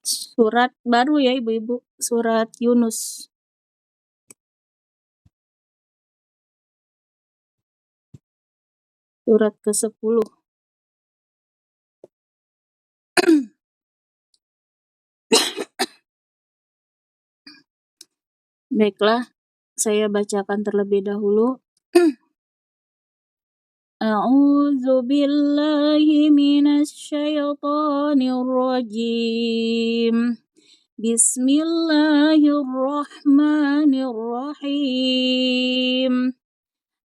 surat baru ya Ibu-ibu, surat Yunus. Surat ke-10. Baiklah, saya bacakan terlebih dahulu. A'udzu billahi minasy syaithanir rajim. Bismillahirrahmanirrahim.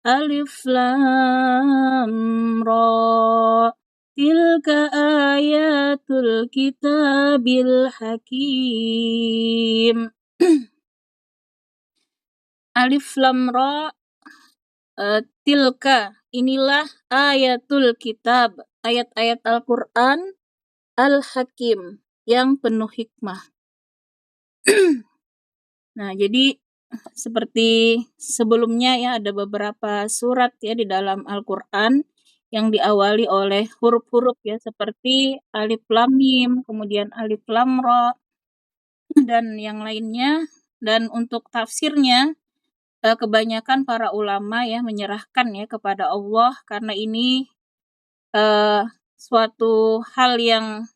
Alif Lam Ra. Tilka ayatul kitabil hakim. Alif Lam Ra. Tilka, inilah ayatul kitab, ayat-ayat Al-Quran Al-Hakim, yang penuh hikmah. Nah, jadi seperti sebelumnya ya, ada beberapa surat ya di dalam Al-Quran yang diawali oleh huruf-huruf ya, seperti Alif Lam Mim, kemudian Alif Lam Ra, dan yang lainnya. Dan untuk tafsirnya, kebanyakan para ulama ya menyerahkan ya kepada Allah, karena ini suatu hal yang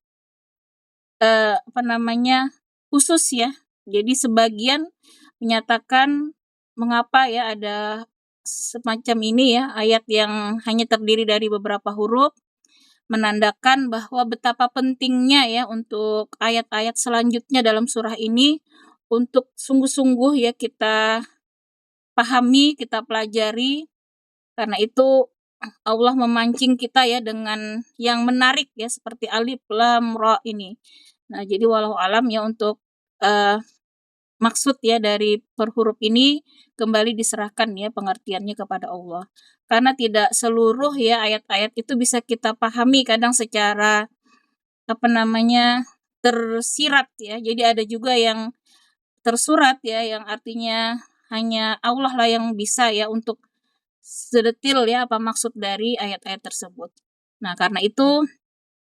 khusus ya. Jadi sebagian menyatakan mengapa ya ada semacam ini ya, ayat yang hanya terdiri dari beberapa huruf, menandakan bahwa betapa pentingnya ya untuk ayat-ayat selanjutnya dalam surah ini untuk sungguh-sungguh ya kita pahami, kita pelajari. Karena itu Allah memancing kita ya dengan yang menarik ya, seperti Alif Lam Ra ini. Nah, jadi walau alam ya untuk maksud ya dari per huruf ini kembali diserahkan ya pengertiannya kepada Allah. Karena tidak seluruh ya ayat-ayat itu bisa kita pahami kadang secara tersirat ya. Jadi ada juga yang tersurat ya, yang artinya hanya Allah lah yang bisa ya untuk sedetil ya apa maksud dari ayat-ayat tersebut. Nah, karena itu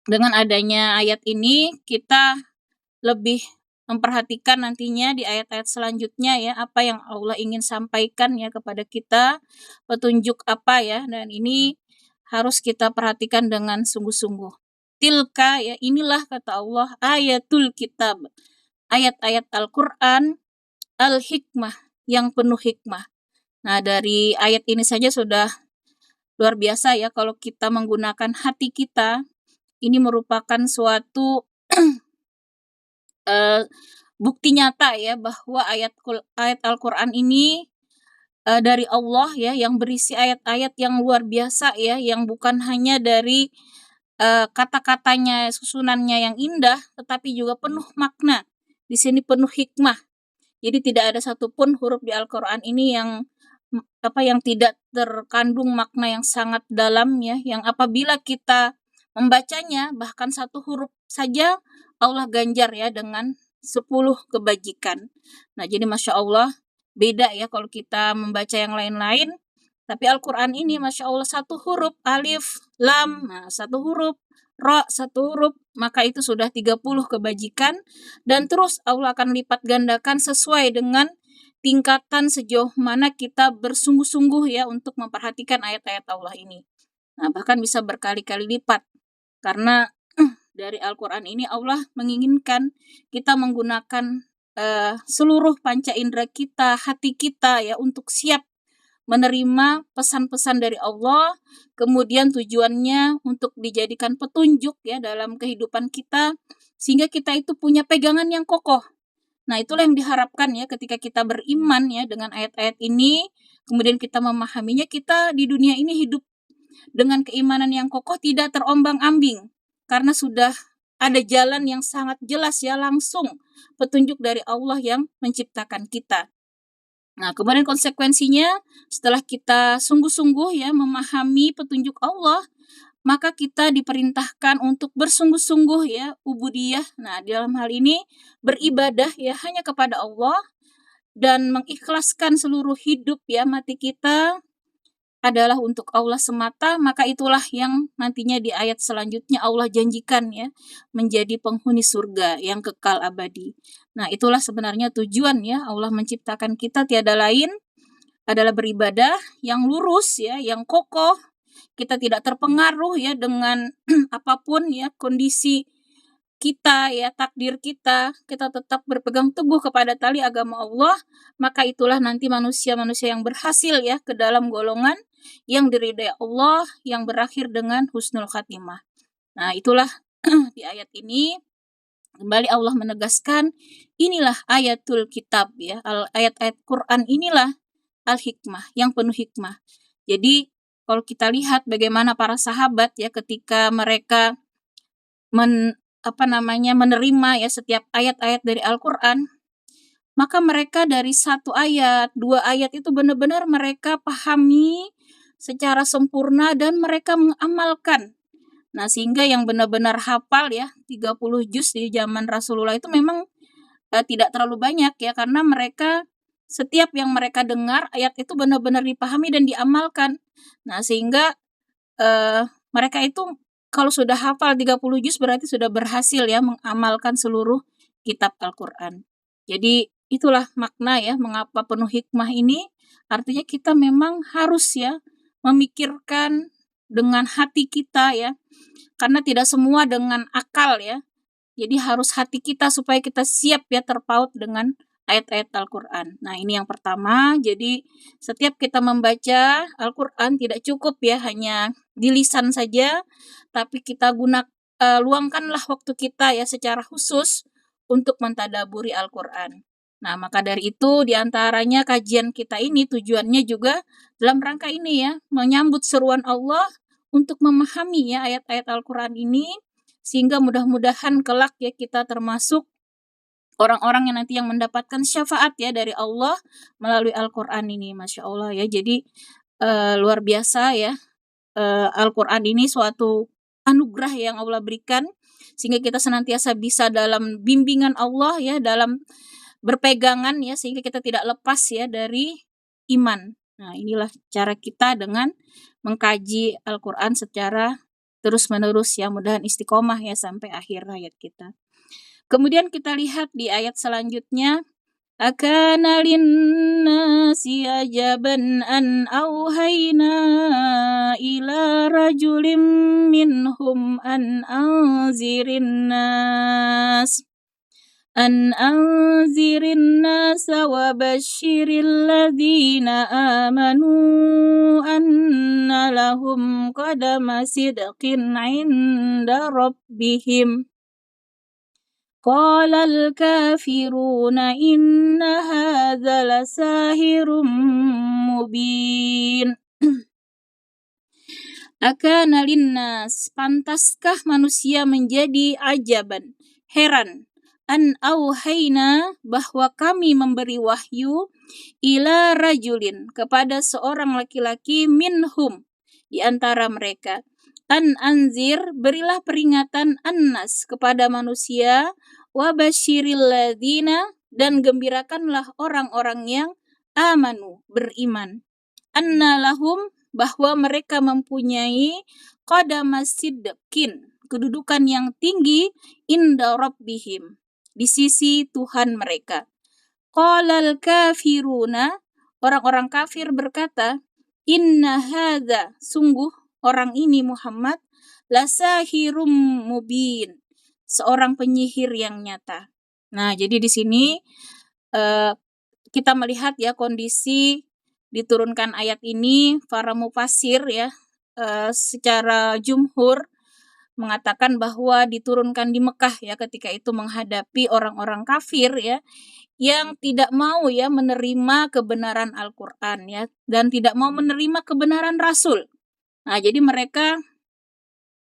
dengan adanya ayat ini kita lebih memperhatikan nantinya di ayat-ayat selanjutnya ya, apa yang Allah ingin sampaikan ya kepada kita, petunjuk apa ya, dan ini harus kita perhatikan dengan sungguh-sungguh. Tilka ya, inilah kata Allah ayatul kitab, ayat-ayat Al-Quran Al-Hikmah, yang penuh hikmah. Nah, dari ayat ini saja sudah luar biasa ya kalau kita menggunakan hati kita. Ini merupakan suatu bukti nyata ya bahwa ayat Al-Quran ini dari Allah ya, yang berisi ayat-ayat yang luar biasa ya, yang bukan hanya dari kata-katanya, susunannya yang indah, tetapi juga penuh makna. Di sini penuh hikmah. Jadi tidak ada satupun huruf di Al-Quran ini yang tidak terkandung makna yang sangat dalam ya, yang apabila kita membacanya bahkan satu huruf saja Allah ganjar ya dengan 10 kebajikan. Nah, jadi Masya Allah beda ya kalau kita membaca yang lain-lain, tapi Al-Quran ini Masya Allah satu huruf Alif Lam, nah, satu huruf Ra, satu huruf, maka itu sudah 30 kebajikan, dan terus Allah akan lipat gandakan sesuai dengan tingkatan sejauh mana kita bersungguh-sungguh ya untuk memperhatikan ayat-ayat Allah ini. Nah, bahkan bisa berkali-kali lipat. Karena dari Al-Quran ini Allah menginginkan kita menggunakan seluruh panca indera kita, hati kita ya, untuk siap menerima pesan-pesan dari Allah, kemudian tujuannya untuk dijadikan petunjuk ya dalam kehidupan kita, sehingga kita itu punya pegangan yang kokoh. Nah, itulah yang diharapkan ya ketika kita beriman ya dengan ayat-ayat ini, kemudian kita memahaminya, kita di dunia ini hidup dengan keimanan yang kokoh, tidak terombang-ambing, karena sudah ada jalan yang sangat jelas ya, langsung petunjuk dari Allah yang menciptakan kita. Nah, kemudian konsekuensinya setelah kita sungguh-sungguh ya memahami petunjuk Allah, maka kita diperintahkan untuk bersungguh-sungguh ya, ubudiyah. Nah, dalam hal ini beribadah ya hanya kepada Allah dan mengikhlaskan seluruh hidup ya, mati kita adalah untuk Allah semata, maka itulah yang nantinya di ayat selanjutnya Allah janjikan ya, menjadi penghuni surga yang kekal abadi. Nah, itulah sebenarnya tujuan ya Allah menciptakan kita tiada lain adalah beribadah yang lurus ya, yang kokoh. Kita tidak terpengaruh ya dengan apapun ya kondisi kita ya, takdir kita tetap berpegang teguh kepada tali agama Allah, maka itulah nanti manusia-manusia yang berhasil ya ke dalam golongan yang diridai Allah, yang berakhir dengan husnul khatimah. Nah, itulah di ayat ini kembali Allah menegaskan, inilah ayatul kitab ya, ayat-ayat Quran inilah al-hikmah, yang penuh hikmah. Jadi kalau kita lihat bagaimana para sahabat ya ketika mereka menerima ya setiap ayat-ayat dari Al-Quran, maka mereka dari satu ayat, dua ayat itu benar-benar mereka pahami secara sempurna dan mereka mengamalkan. Nah, sehingga yang benar-benar hafal ya 30 juz di zaman Rasulullah itu memang tidak terlalu banyak ya, karena mereka setiap yang mereka dengar ayat itu benar-benar dipahami dan diamalkan. Nah, sehingga mereka itu kalau sudah hafal 30 juz berarti sudah berhasil ya mengamalkan seluruh kitab Al-Quran. Jadi itulah makna ya mengapa penuh hikmah ini, artinya kita memang harus ya memikirkan dengan hati kita ya, karena tidak semua dengan akal ya. Jadi harus hati kita supaya kita siap ya terpaut dengan ayat-ayat Al-Quran. Nah, ini yang pertama. Jadi setiap kita membaca Al-Quran tidak cukup ya hanya di lisan saja, tapi kita luangkanlah waktu kita ya secara khusus untuk mentadaburi Al-Quran. Nah, maka dari itu diantaranya kajian kita ini tujuannya juga dalam rangka ini ya, menyambut seruan Allah untuk memahami ya ayat-ayat Al-Quran ini, sehingga mudah-mudahan kelak ya kita termasuk orang-orang yang nanti yang mendapatkan syafaat ya dari Allah melalui Al-Quran ini. Masya Allah ya, jadi luar biasa ya, Al-Quran ini suatu anugerah yang Allah berikan sehingga kita senantiasa bisa dalam bimbingan Allah ya, dalam berpegangan ya, sehingga kita tidak lepas ya dari iman. Nah, inilah cara kita dengan mengkaji Al-Quran secara terus-menerus ya, mudahan istiqomah ya sampai akhir hayat kita. Kemudian kita lihat di ayat selanjutnya, akana linnasi ajaban an auhayna ila rajulim minhum an anzirin nas wa basyiril ladzina amanu anna lahum qadama sidqin 'inda rabbihim. Qalal kafiruna inna hadza lasahirum mubin. Akana linnas, pantaskah manusia menjadi ajaban, heran, an auhayna, bahwa kami memberi wahyu, ila rajulin, kepada seorang laki-laki, minhum, di antara mereka, an anzir, berilah peringatan, annas, kepada manusia, wa basyiril ladzina, dan gembirakanlah orang-orang yang amanu, beriman, anna lahum, bahwa mereka mempunyai qadama sidqin, kedudukan yang tinggi, inda rabbihim, di sisi Tuhan mereka. Qalal kafiruna, orang-orang kafir berkata, inna hadza, sungguh orang ini Muhammad, lasahirum mubin, seorang penyihir yang nyata. Nah, jadi di sini kita melihat ya kondisi diturunkan ayat ini, para mufassir ya secara jumhur mengatakan bahwa diturunkan di Mekah ya, ketika itu menghadapi orang-orang kafir ya yang tidak mau ya menerima kebenaran Al-Quran ya, dan tidak mau menerima kebenaran Rasul. Nah, jadi mereka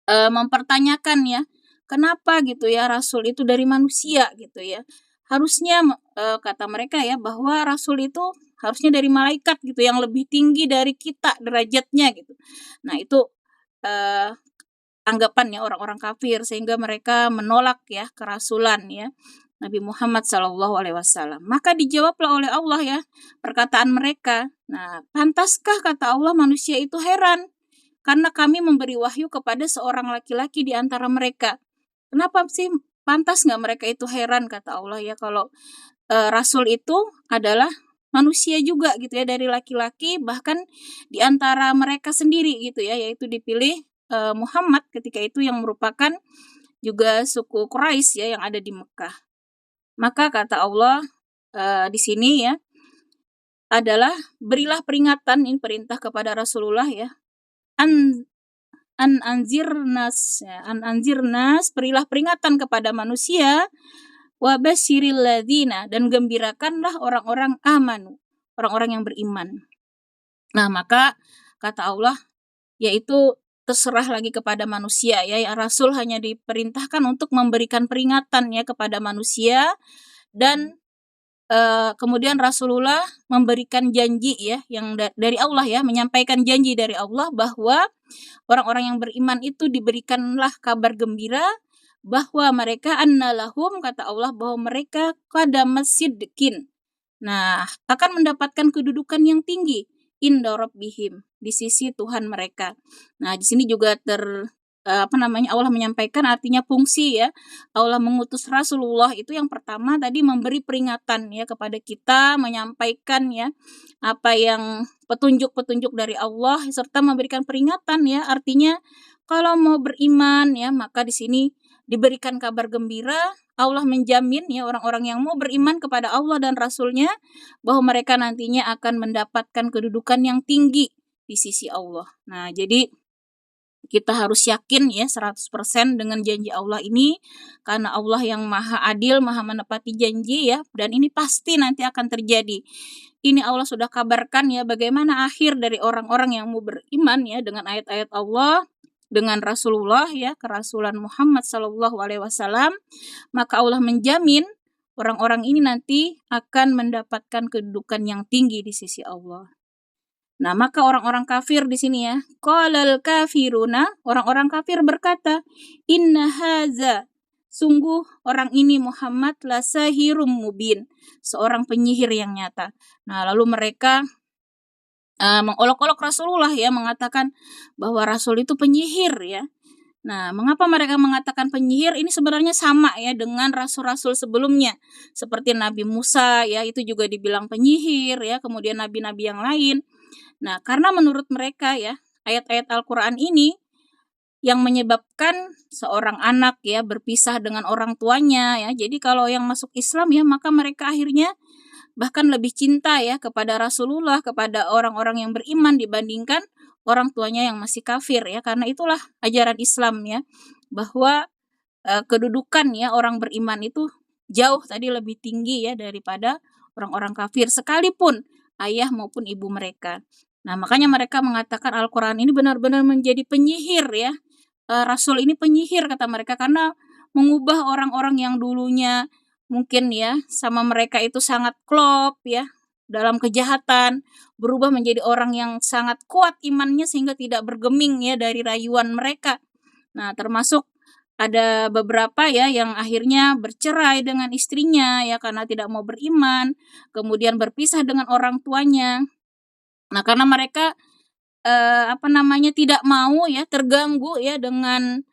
mempertanyakan ya, kenapa gitu ya Rasul itu dari manusia gitu ya. Harusnya kata mereka ya bahwa Rasul itu harusnya dari malaikat gitu yang lebih tinggi dari kita derajatnya gitu. Nah, itu anggapannya orang-orang kafir, sehingga mereka menolak ya kerasulan ya. Nabi Muhammad SAW. Maka dijawablah oleh Allah ya perkataan mereka. Nah, pantaskah kata Allah manusia itu heran karena kami memberi wahyu kepada seorang laki-laki di antara mereka. Kenapa sih pantas nggak mereka itu heran kata Allah ya kalau Rasul itu adalah manusia juga gitu ya dari laki-laki bahkan di antara mereka sendiri gitu ya yaitu dipilih Muhammad ketika itu yang merupakan juga suku Quraisy ya yang ada di Mekah. Maka kata Allah di sini ya adalah berilah peringatan ini perintah kepada Rasulullah ya an anzirnas ya, anzirnas berilah peringatan kepada manusia wa basyiril ladzina dan gembirakanlah orang-orang amanu orang-orang yang beriman. Nah, maka kata Allah yaitu terserah lagi kepada manusia ya, ya Rasul hanya diperintahkan untuk memberikan peringatan ya kepada manusia dan kemudian Rasulullah memberikan janji ya yang dari Allah ya menyampaikan janji dari Allah bahwa orang-orang yang beriman itu diberikanlah kabar gembira bahwa mereka annalahum kata Allah bahwa mereka qadama sidqin. Nah, akan mendapatkan kedudukan yang tinggi inda rabbihim di sisi Tuhan mereka. Nah, di sini juga Allah menyampaikan artinya fungsi ya. Allah mengutus Rasulullah itu yang pertama tadi memberi peringatan ya kepada kita, menyampaikan ya apa yang petunjuk-petunjuk dari Allah serta memberikan peringatan ya. Artinya kalau mau beriman ya maka di sini diberikan kabar gembira. Allah menjamin ya orang-orang yang mau beriman kepada Allah dan Rasul-Nya bahwa mereka nantinya akan mendapatkan kedudukan yang tinggi di sisi Allah. Nah, jadi kita harus yakin ya 100% dengan janji Allah ini karena Allah yang maha adil, maha menepati janji ya dan ini pasti nanti akan terjadi. Ini Allah sudah kabarkan ya bagaimana akhir dari orang-orang yang mau beriman ya dengan ayat-ayat Allah dengan Rasulullah ya kerasulan Muhammad SAW maka Allah menjamin orang-orang ini nanti akan mendapatkan kedudukan yang tinggi di sisi Allah. Nah, maka orang-orang kafir di sini ya, qalal kafiruna, orang-orang kafir berkata, inna haza, sungguh orang ini Muhammad lasahirum mubin, seorang penyihir yang nyata. Nah, lalu mereka mengolok-olok Rasulullah ya, mengatakan bahwa Rasul itu penyihir ya. Nah, mengapa mereka mengatakan penyihir? Ini sebenarnya sama ya dengan rasul-rasul sebelumnya. Seperti Nabi Musa ya, itu juga dibilang penyihir ya, kemudian nabi-nabi yang lain. Nah, karena menurut mereka ya, ayat-ayat Al-Qur'an ini yang menyebabkan seorang anak ya berpisah dengan orang tuanya ya. Jadi kalau yang masuk Islam ya, maka mereka akhirnya bahkan lebih cinta ya kepada Rasulullah, kepada orang-orang yang beriman dibandingkan orang tuanya yang masih kafir ya. Karena itulah ajaran Islam ya, bahwa kedudukan ya orang beriman itu jauh tadi lebih tinggi ya daripada orang-orang kafir sekalipun ayah maupun ibu mereka. Nah, makanya mereka mengatakan Al-Qur'an ini benar-benar menjadi penyihir ya. Rasul ini penyihir kata mereka karena mengubah orang-orang yang dulunya mungkin ya sama mereka itu sangat klop ya dalam kejahatan, berubah menjadi orang yang sangat kuat imannya sehingga tidak bergeming ya dari rayuan mereka. Nah, termasuk ada beberapa ya yang akhirnya bercerai dengan istrinya ya karena tidak mau beriman, kemudian berpisah dengan orang tuanya. Nah, karena mereka tidak mau ya terganggu ya dengan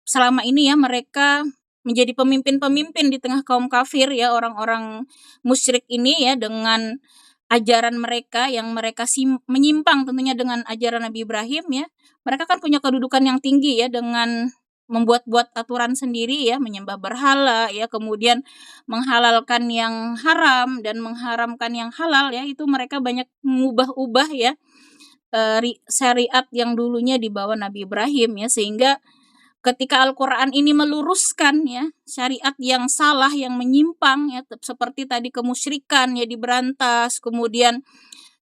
selama ini ya mereka menjadi pemimpin-pemimpin di tengah kaum kafir ya orang-orang musyrik ini ya dengan ajaran mereka yang mereka menyimpang tentunya dengan ajaran Nabi Ibrahim ya. Mereka kan punya kedudukan yang tinggi ya dengan membuat-buat aturan sendiri ya, menyembah berhala ya, kemudian menghalalkan yang haram dan mengharamkan yang halal ya, itu mereka banyak mengubah-ubah ya syariat yang dulunya dibawa Nabi Ibrahim ya, sehingga ketika Al-Qur'an ini meluruskan ya syariat yang salah yang menyimpang ya seperti tadi kemusyrikan ya diberantas, kemudian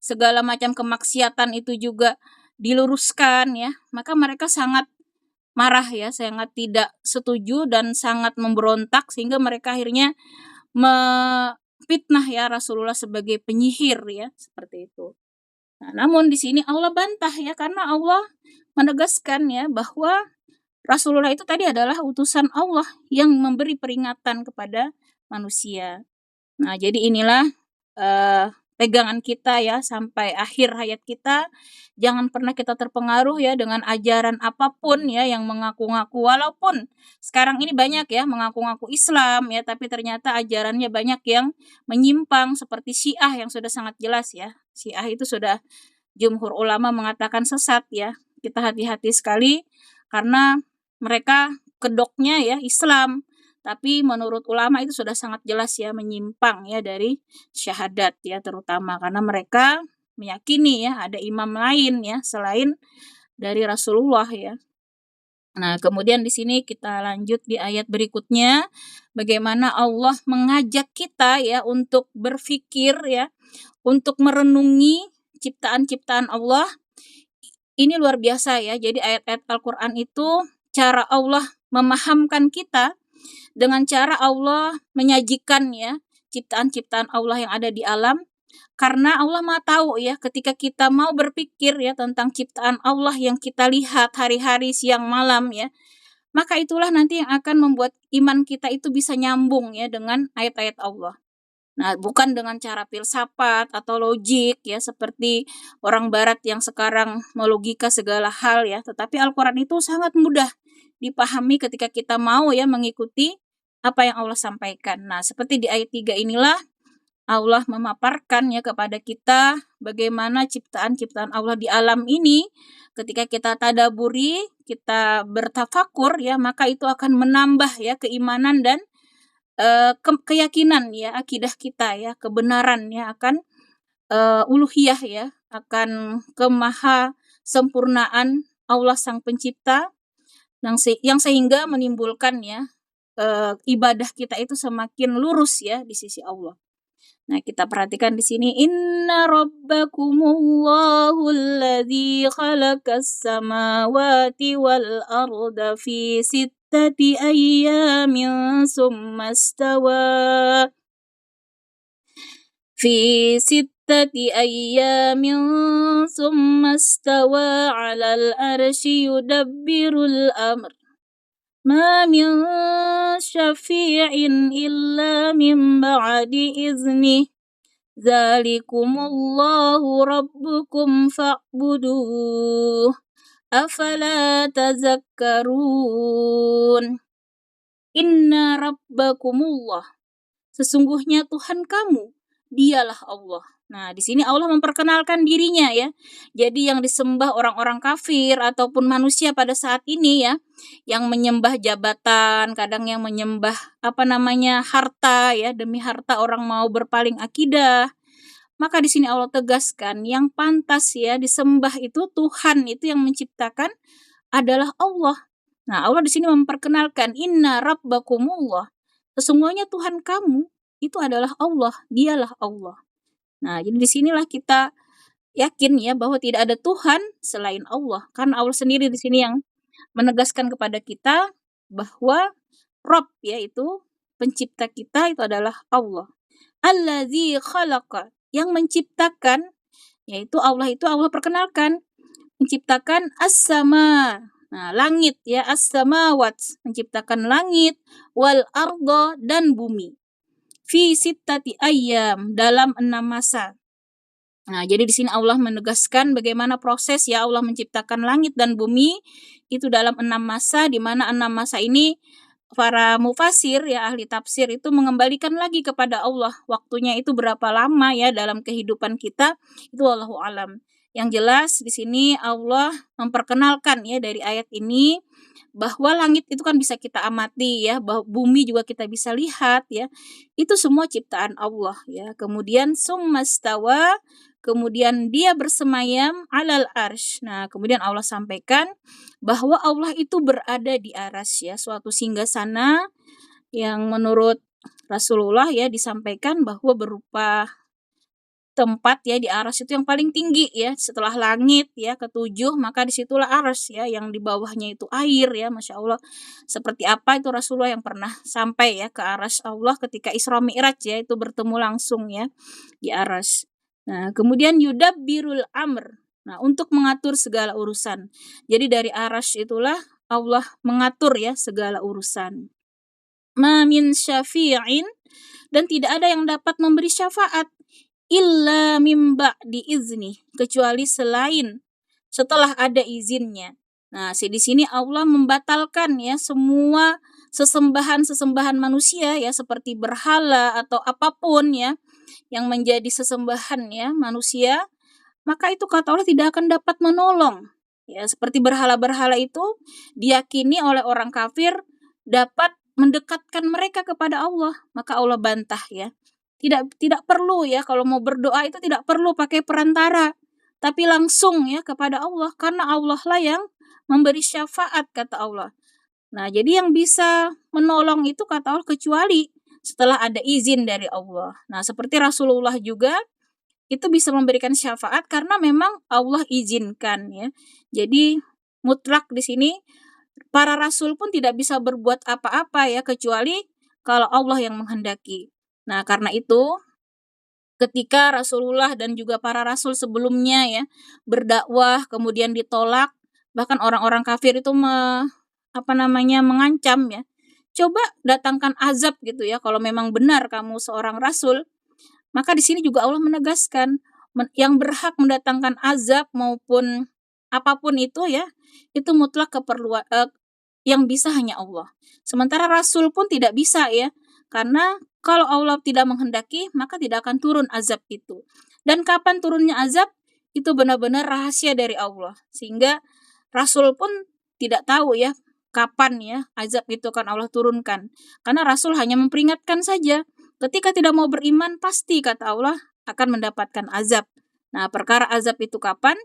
segala macam kemaksiatan itu juga diluruskan ya, maka mereka sangat marah ya, sangat tidak setuju dan sangat memberontak sehingga mereka akhirnya fitnah ya Rasulullah sebagai penyihir ya, seperti itu. Nah, namun di sini Allah bantah ya karena Allah menegaskan ya bahwa Rasulullah itu tadi adalah utusan Allah yang memberi peringatan kepada manusia. Nah, jadi inilah, pegangan kita ya sampai akhir hayat kita. Jangan pernah kita terpengaruh ya dengan ajaran apapun ya yang mengaku-ngaku, walaupun sekarang ini banyak ya mengaku-ngaku Islam ya, tapi ternyata ajarannya banyak yang menyimpang seperti Syiah yang sudah sangat jelas ya. Syiah itu sudah jumhur ulama mengatakan sesat ya. Kita hati-hati sekali karena mereka kedoknya ya Islam, tapi menurut ulama itu sudah sangat jelas ya menyimpang ya dari syahadat ya, terutama karena mereka meyakini ya ada imam lain ya selain dari Rasulullah ya. Nah, kemudian di sini kita lanjut di ayat berikutnya, bagaimana Allah mengajak kita ya untuk berpikir ya, untuk merenungi ciptaan-ciptaan Allah. Ini luar biasa ya. Jadi ayat-ayat Al-Qur'an itu cara Allah memahamkan kita dengan cara Allah menyajikan ya ciptaan-ciptaan Allah yang ada di alam, karena Allah Maha tahu ya ketika kita mau berpikir ya tentang ciptaan Allah yang kita lihat hari-hari siang malam ya, maka itulah nanti yang akan membuat iman kita itu bisa nyambung ya dengan ayat-ayat Allah. Nah, bukan dengan cara filsafat atau logik ya seperti orang barat yang sekarang melogika segala hal ya, tetapi Al-Qur'an itu sangat mudah dipahami ketika kita mau ya mengikuti apa yang Allah sampaikan. Nah, seperti di ayat 3 inilah Allah memaparkan ya kepada kita bagaimana ciptaan-ciptaan Allah di alam ini ketika kita tadaburi, kita bertafakur ya, maka itu akan menambah ya keimanan dan keyakinan ya, akidah kita ya, kebenaran ya akan uluhiyah ya, akan kemahasempurnaan Allah Sang Pencipta yang sehingga menimbulkan ya ibadah kita itu semakin lurus ya di sisi Allah. Nah, kita perhatikan di sini, inna rabbakumullahu alladzi khalaqas samawati wal arda fi sittati ayyamin summa stawa alal arsy yudabbirul amr ma min syafi'in illa min ba'di izni dzalikumullahu rabbukum fa'buduh afala tazakkarun. Inna rabbakumullah, sesungguhnya Tuhan kamu, dialah Allah. Nah, di sini Allah memperkenalkan dirinya ya. Jadi yang disembah orang-orang kafir ataupun manusia pada saat ini ya, yang menyembah jabatan, kadang yang menyembah harta ya, demi harta orang mau berpaling akidah. Maka di sini Allah tegaskan yang pantas ya disembah itu Tuhan itu yang menciptakan adalah Allah. Nah, Allah di sini memperkenalkan inna rabbakumullah. Sesungguhnya Tuhan kamu itu adalah Allah, dialah Allah. Nah, jadi di sinilah kita yakin ya bahwa tidak ada Tuhan selain Allah. Karena Allah sendiri di sini yang menegaskan kepada kita bahwa Rabb yaitu pencipta kita itu adalah Allah. Allazi khalaqa, yang menciptakan, yaitu Allah itu Allah perkenalkan menciptakan as-sama. Nah, langit ya, as-samawat, menciptakan langit, wal arda, dan bumi. Fi sittati ayyam, dalam 6 masa. Nah, jadi di sini Allah menegaskan bagaimana proses ya Allah menciptakan langit dan bumi itu dalam 6 masa, di mana 6 masa ini para mufasir ya ahli tafsir itu mengembalikan lagi kepada Allah. Waktunya itu berapa lama ya dalam kehidupan kita, itu wallahu alam. Yang jelas di sini Allah memperkenalkan ya dari ayat ini bahwa langit itu kan bisa kita amati ya, bahwa bumi juga kita bisa lihat ya. Itu semua ciptaan Allah ya. Kemudian summastawa, kemudian dia bersemayam alal arsy. Nah, kemudian Allah sampaikan bahwa Allah itu berada di arsy ya, suatu singgasana yang menurut Rasulullah ya disampaikan bahwa berupa tempat ya di arsy itu yang paling tinggi ya setelah langit ya ketujuh, maka disitulah arsy ya yang di bawahnya itu air ya, Masya Allah. Seperti apa itu Rasulullah yang pernah sampai ya ke arsy Allah ketika Isra Mi'raj ya, itu bertemu langsung ya di arsy. Nah, kemudian yudabbirul amr. Nah, untuk mengatur segala urusan. Jadi dari arsy itulah Allah mengatur ya segala urusan. Ma min syafi'in, dan tidak ada yang dapat memberi syafaat illa mim ba'di izni, kecuali selain setelah ada izinnya. Nah, di sini Allah membatalkan ya semua sesembahan-sesembahan manusia ya, seperti berhala atau apapun ya yang menjadi sesembahan ya manusia, maka itu kata Allah tidak akan dapat menolong. Ya, seperti berhala-berhala itu diyakini oleh orang kafir dapat mendekatkan mereka kepada Allah, maka Allah bantah ya. Tidak perlu ya, kalau mau berdoa itu tidak perlu pakai perantara, tapi langsung ya kepada Allah, karena Allah lah yang memberi syafaat kata Allah. Nah, jadi yang bisa menolong itu kata Allah kecuali setelah ada izin dari Allah. Nah, seperti Rasulullah juga itu bisa memberikan syafaat karena memang Allah izinkan ya. Jadi mutlak di sini para rasul pun tidak bisa berbuat apa-apa ya kecuali kalau Allah yang menghendaki. Nah, karena itu ketika Rasulullah dan juga para rasul sebelumnya ya berdakwah kemudian ditolak, bahkan orang-orang kafir itu mengancam ya. Coba datangkan azab gitu ya kalau memang benar kamu seorang rasul. Maka di sini juga Allah menegaskan yang berhak mendatangkan azab maupun apapun itu ya, itu mutlak keperluan yang bisa hanya Allah. Sementara Rasul pun tidak bisa ya, karena kalau Allah tidak menghendaki maka tidak akan turun azab itu. Dan kapan turunnya azab itu benar-benar rahasia dari Allah. Sehingga Rasul pun tidak tahu ya kapan ya azab itu akan Allah turunkan. Karena Rasul hanya memperingatkan saja. Ketika tidak mau beriman, pasti kata Allah akan mendapatkan azab. Nah, perkara azab itu kapan?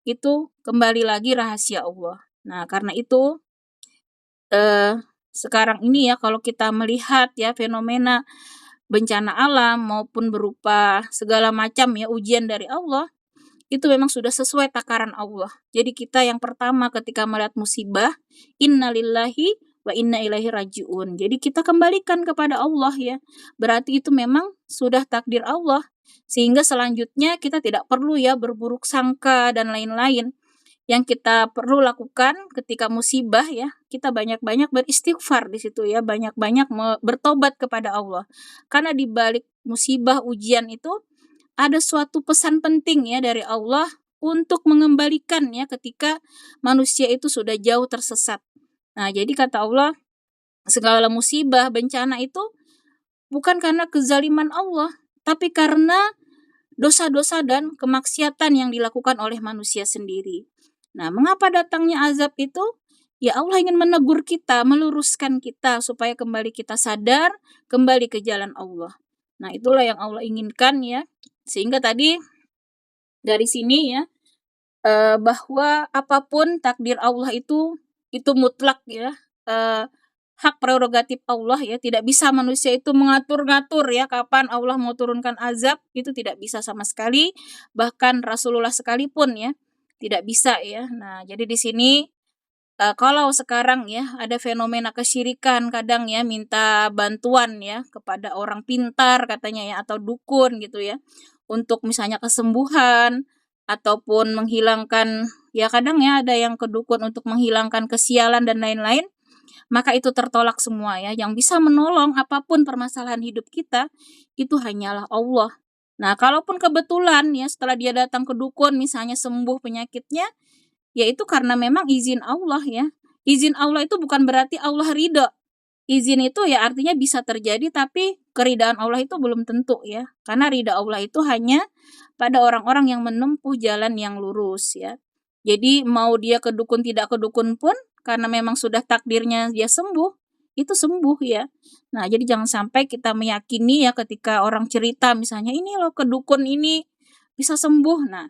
Itu kembali lagi rahasia Allah. Nah, karena itu sekarang ini ya kalau kita melihat ya fenomena bencana alam maupun berupa segala macam ya ujian dari Allah, itu memang sudah sesuai takaran Allah. Jadi kita yang pertama ketika melihat musibah, innalillahi wa inna ilaihi rajiun. Jadi kita kembalikan kepada Allah ya. Berarti itu memang sudah takdir Allah. Sehingga selanjutnya kita tidak perlu ya berburuk sangka dan lain-lain. Yang kita perlu lakukan ketika musibah ya, kita banyak-banyak beristighfar di situ ya, banyak-banyak bertobat kepada Allah. Karena di balik musibah ujian itu ada suatu pesan penting ya dari Allah untuk mengembalikan ya ketika manusia itu sudah jauh tersesat. Nah, jadi kata Allah, segala musibah, bencana itu bukan karena kezaliman Allah, tapi karena dosa-dosa dan kemaksiatan yang dilakukan oleh manusia sendiri. Nah, mengapa datangnya azab itu? Ya Allah ingin menegur kita, meluruskan kita supaya kembali kita sadar, kembali ke jalan Allah. Nah, itulah yang Allah inginkan ya. Sehingga tadi dari sini ya bahwa apapun takdir Allah itu mutlak ya, hak prerogatif Allah ya, tidak bisa manusia itu mengatur-ngatur ya kapan Allah mau turunkan azab, itu tidak bisa sama sekali, bahkan Rasulullah sekalipun ya tidak bisa ya. Nah, jadi di sini kalau sekarang ya ada fenomena kesyirikan kadang ya minta bantuan ya kepada orang pintar katanya ya atau dukun gitu ya untuk misalnya kesembuhan ataupun menghilangkan ya kadang ya ada yang ke dukun untuk menghilangkan kesialan dan lain-lain, maka itu tertolak semua ya. Yang bisa menolong apapun permasalahan hidup kita itu hanyalah Allah. Nah, kalaupun kebetulan ya setelah dia datang ke dukun misalnya sembuh penyakitnya, ya itu karena memang izin Allah ya. Izin Allah itu bukan berarti Allah ridho. Izin itu ya artinya bisa terjadi tapi keridhaan Allah itu belum tentu ya. Karena ridha Allah itu hanya pada orang-orang yang menempuh jalan yang lurus ya. Jadi mau dia ke dukun tidak ke dukun pun karena memang sudah takdirnya dia sembuh, itu sembuh ya. Nah, jadi jangan sampai kita meyakini ya ketika orang cerita misalnya ini loh ke dukun ini bisa sembuh. Nah,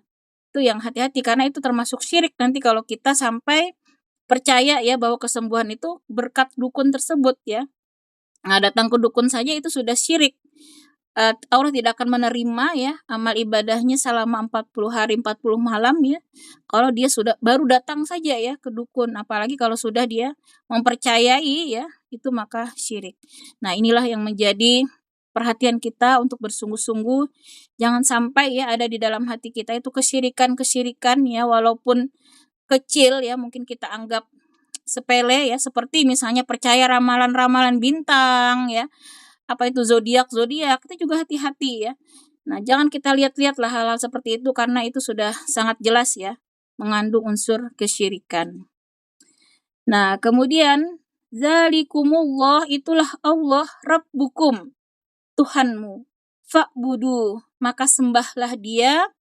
itu yang hati-hati karena itu termasuk syirik nanti kalau kita sampai percaya ya bahwa kesembuhan itu berkat dukun tersebut ya. Nah, datang ke dukun saja itu sudah syirik. Allah tidak akan menerima ya amal ibadahnya selama 40 hari 40 malam ya. Kalau dia sudah baru datang saja ya ke dukun, apalagi kalau sudah dia mempercayai ya, itu maka syirik. Nah, inilah yang menjadi perhatian kita untuk bersungguh-sungguh jangan sampai ya ada di dalam hati kita itu kesyirikan-kesyirikan ya walaupun kecil ya mungkin kita anggap sepele ya, seperti misalnya percaya ramalan-ramalan bintang ya, apa itu zodiak-zodiak, itu juga hati-hati ya. Nah, jangan kita lihat-lihat lah hal-hal seperti itu karena itu sudah sangat jelas ya, mengandung unsur kesyirikan. Nah, kemudian zalikumullah, itulah Allah rabbukum, Tuhanmu. Fa'budu, maka sembahlah Dia.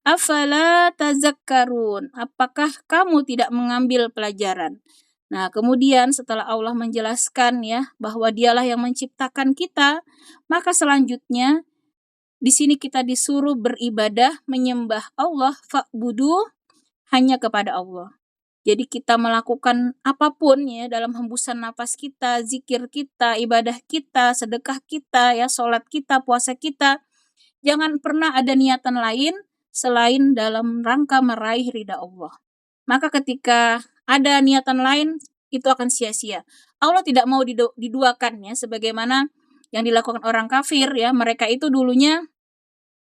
Afala tazakkarun, apakah kamu tidak mengambil pelajaran? Nah, kemudian setelah Allah menjelaskan ya bahwa Dialah yang menciptakan kita, maka selanjutnya di sini kita disuruh beribadah, menyembah Allah, fa'budu, hanya kepada Allah. Jadi kita melakukan apapun ya dalam hembusan napas kita, zikir kita, ibadah kita, sedekah kita ya, sholat kita, puasa kita, jangan pernah ada niatan lain selain dalam rangka meraih ridha Allah. Maka ketika ada niatan lain, itu akan sia-sia. Allah tidak mau diduakan ya, sebagaimana yang dilakukan orang kafir ya. Mereka itu dulunya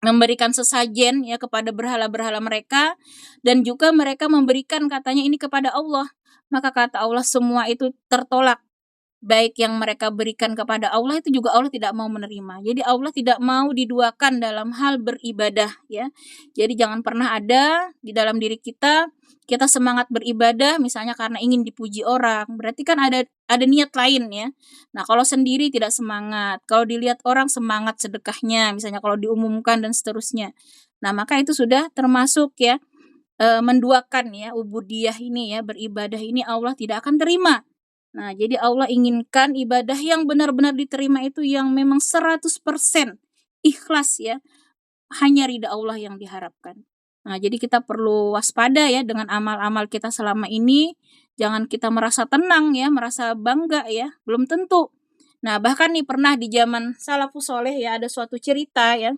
memberikan sesajen ya kepada berhala-berhala mereka, dan juga mereka memberikan katanya ini kepada Allah. Maka kata Allah semua itu tertolak. Baik yang mereka berikan kepada Allah itu juga Allah tidak mau menerima. Jadi Allah tidak mau diduakan dalam hal beribadah ya. Jadi jangan pernah ada di dalam diri kita, kita semangat beribadah misalnya karena ingin dipuji orang. Berarti kan ada niat lain ya. Nah, kalau sendiri tidak semangat, kalau dilihat orang semangat sedekahnya, misalnya kalau diumumkan dan seterusnya. Nah, maka itu sudah termasuk ya menduakan ya ubudiyah ini ya, beribadah ini Allah tidak akan terima. Nah, jadi Allah inginkan ibadah yang benar-benar diterima itu yang memang 100% ikhlas ya, hanya ridha Allah yang diharapkan. Nah, jadi kita perlu waspada ya dengan amal-amal kita selama ini, jangan kita merasa tenang ya, merasa bangga ya, belum tentu. Nah, bahkan nih pernah di zaman salafus soleh ya, ada suatu cerita ya,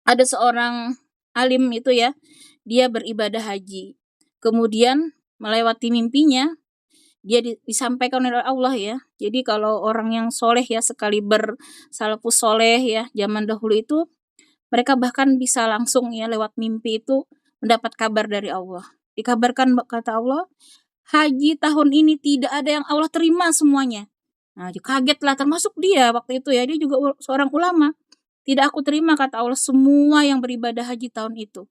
ada seorang alim itu ya, dia beribadah haji. Kemudian melewati mimpinya, dia disampaikan oleh Allah ya. Jadi kalau orang yang soleh ya, sekali bersalafus soleh ya, zaman dahulu itu mereka bahkan bisa langsung ya lewat mimpi itu mendapat kabar dari Allah. Dikabarkan kata Allah, haji tahun ini tidak ada yang Allah terima semuanya. Nah, kaget lah termasuk dia waktu itu ya, dia juga seorang ulama. Tidak aku terima kata Allah semua yang beribadah haji tahun itu.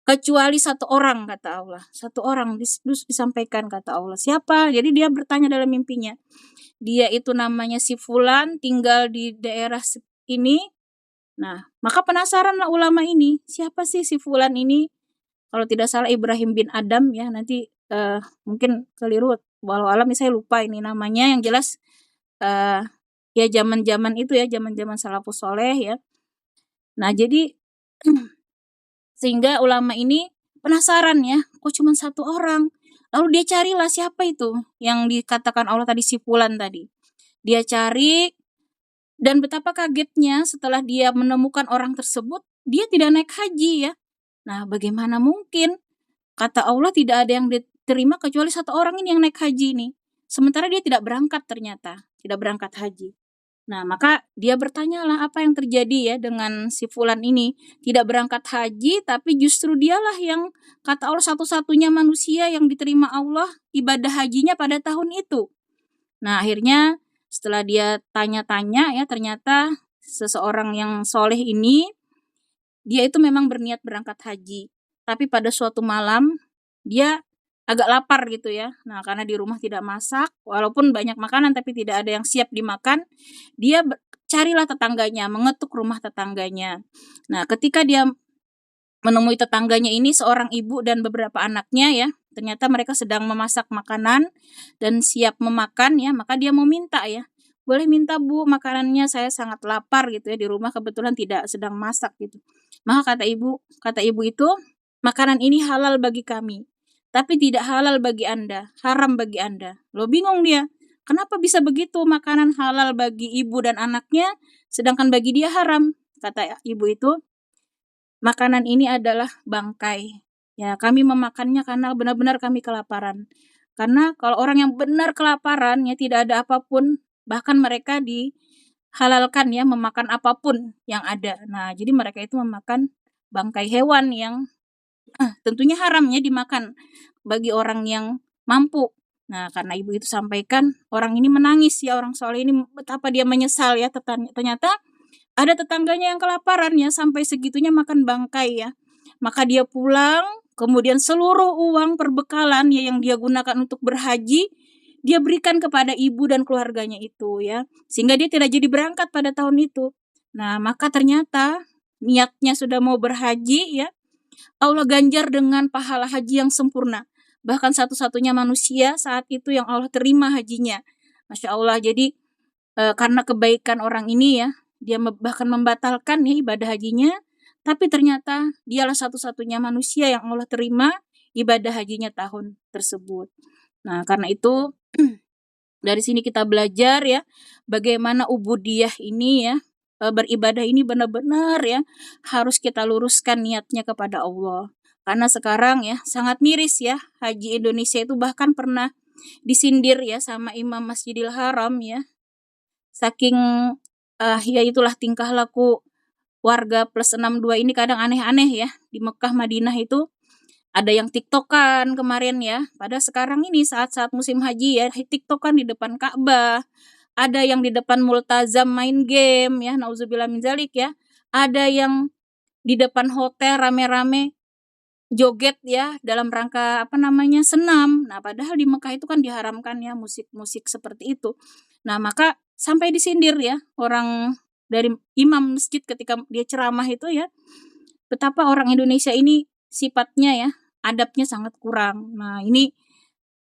Kecuali satu orang kata Allah. Satu orang disampaikan kata Allah. Siapa? Jadi dia bertanya dalam mimpinya. Dia itu namanya si fulan, tinggal di daerah ini. Nah, maka penasaranlah ulama ini. Siapa sih si fulan ini? Kalau tidak salah Ibrahim bin Adam ya. Nanti mungkin keliru. Walau alam saya lupa ini namanya. Yang jelas ya zaman-zaman itu ya. Zaman-zaman salafus soleh ya. Nah, jadi sehingga ulama ini penasaran ya, kok cuma satu orang. Lalu dia carilah siapa itu yang dikatakan Allah tadi, si fulan tadi. Dia cari, dan betapa kagetnya setelah dia menemukan orang tersebut, dia tidak naik haji ya. Nah, bagaimana mungkin? Kata Allah tidak ada yang diterima kecuali satu orang ini yang naik haji nih. Sementara dia tidak berangkat ternyata, tidak berangkat haji. Nah, maka dia bertanyalah apa yang terjadi ya dengan si fulan ini. Tidak berangkat haji, tapi justru dialah yang kata Allah satu-satunya manusia yang diterima Allah ibadah hajinya pada tahun itu. Nah, akhirnya setelah dia tanya-tanya ya, ternyata seseorang yang soleh ini, dia itu memang berniat berangkat haji. Tapi pada suatu malam, dia agak lapar gitu ya. Nah, karena di rumah tidak masak, walaupun banyak makanan tapi tidak ada yang siap dimakan, dia carilah tetangganya, mengetuk rumah tetangganya. Nah, ketika dia menemui tetangganya ini, seorang ibu dan beberapa anaknya ya, ternyata mereka sedang memasak makanan dan siap memakan ya, maka dia mau minta ya. Boleh minta Bu, makanannya saya sangat lapar gitu ya, di rumah kebetulan tidak sedang masak gitu. Maka kata ibu itu, makanan ini halal bagi kami, tapi tidak halal bagi Anda, haram bagi Anda. Lo bingung dia, kenapa bisa begitu, makanan halal bagi ibu dan anaknya, sedangkan bagi dia haram? Kata ibu itu, makanan ini adalah bangkai. Ya, kami memakannya karena benar-benar kami kelaparan. Karena kalau orang yang benar kelaparan, ya tidak ada apapun, bahkan mereka dihalalkan ya memakan apapun yang ada. Nah, jadi mereka itu memakan bangkai hewan yang tentunya haram ya dimakan bagi orang yang mampu. Nah, karena ibu itu sampaikan, orang ini menangis ya, orang soleh ini betapa dia menyesal ya, ternyata ada tetangganya yang kelaparan ya, sampai segitunya makan bangkai ya. Maka dia pulang, kemudian seluruh uang perbekalan ya yang dia gunakan untuk berhaji, dia berikan kepada ibu dan keluarganya itu ya. Sehingga dia tidak jadi berangkat pada tahun itu. Nah, maka ternyata niatnya sudah mau berhaji ya, Allah ganjar dengan pahala haji yang sempurna. Bahkan satu-satunya manusia saat itu yang Allah terima hajinya. Masya Allah, jadi karena kebaikan orang ini ya, dia bahkan membatalkan ya ibadah hajinya, tapi ternyata dialah satu-satunya manusia yang Allah terima ibadah hajinya tahun tersebut. Nah, karena itu dari sini kita belajar ya, bagaimana ubudiyah ini ya, beribadah ini benar-benar ya, harus kita luruskan niatnya kepada Allah. Karena sekarang ya, sangat miris ya, haji Indonesia itu bahkan pernah disindir ya sama Imam Masjidil Haram ya, saking ya itulah tingkah laku warga plus 62 ini kadang aneh-aneh ya. Di Mekah Madinah itu ada yang tiktokan kemarin ya. Pada sekarang ini saat-saat musim haji ya, tiktokan di depan Ka'bah. Ada yang di depan multazam main game ya, nauzubillah min zalik ya. Ada yang di depan hotel rame-rame joget ya dalam rangka apa namanya senam. Nah, padahal di Mekah itu kan diharamkan ya musik-musik seperti itu. Nah, maka sampai disindir ya orang dari imam masjid ketika dia ceramah itu ya, betapa orang Indonesia ini sifatnya ya, adabnya sangat kurang. Nah, ini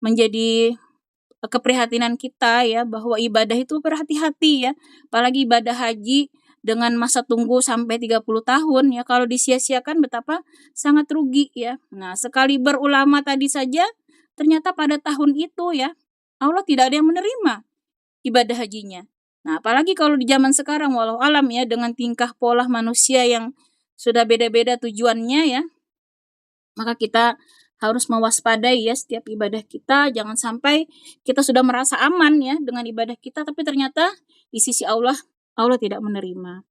menjadi keprihatinan kita ya, bahwa ibadah itu berhati-hati ya, apalagi ibadah haji dengan masa tunggu sampai 30 tahun ya, kalau disia-siakan betapa sangat rugi ya. Nah, sekali berulama tadi saja ternyata pada tahun itu ya, Allah tidak ada yang menerima ibadah hajinya. Nah, apalagi kalau di zaman sekarang walau alam ya, dengan tingkah pola manusia yang sudah beda-beda tujuannya ya, maka kita harus mewaspadai ya setiap ibadah kita, jangan sampai kita sudah merasa aman ya dengan ibadah kita, tapi ternyata di sisi Allah, Allah tidak menerima.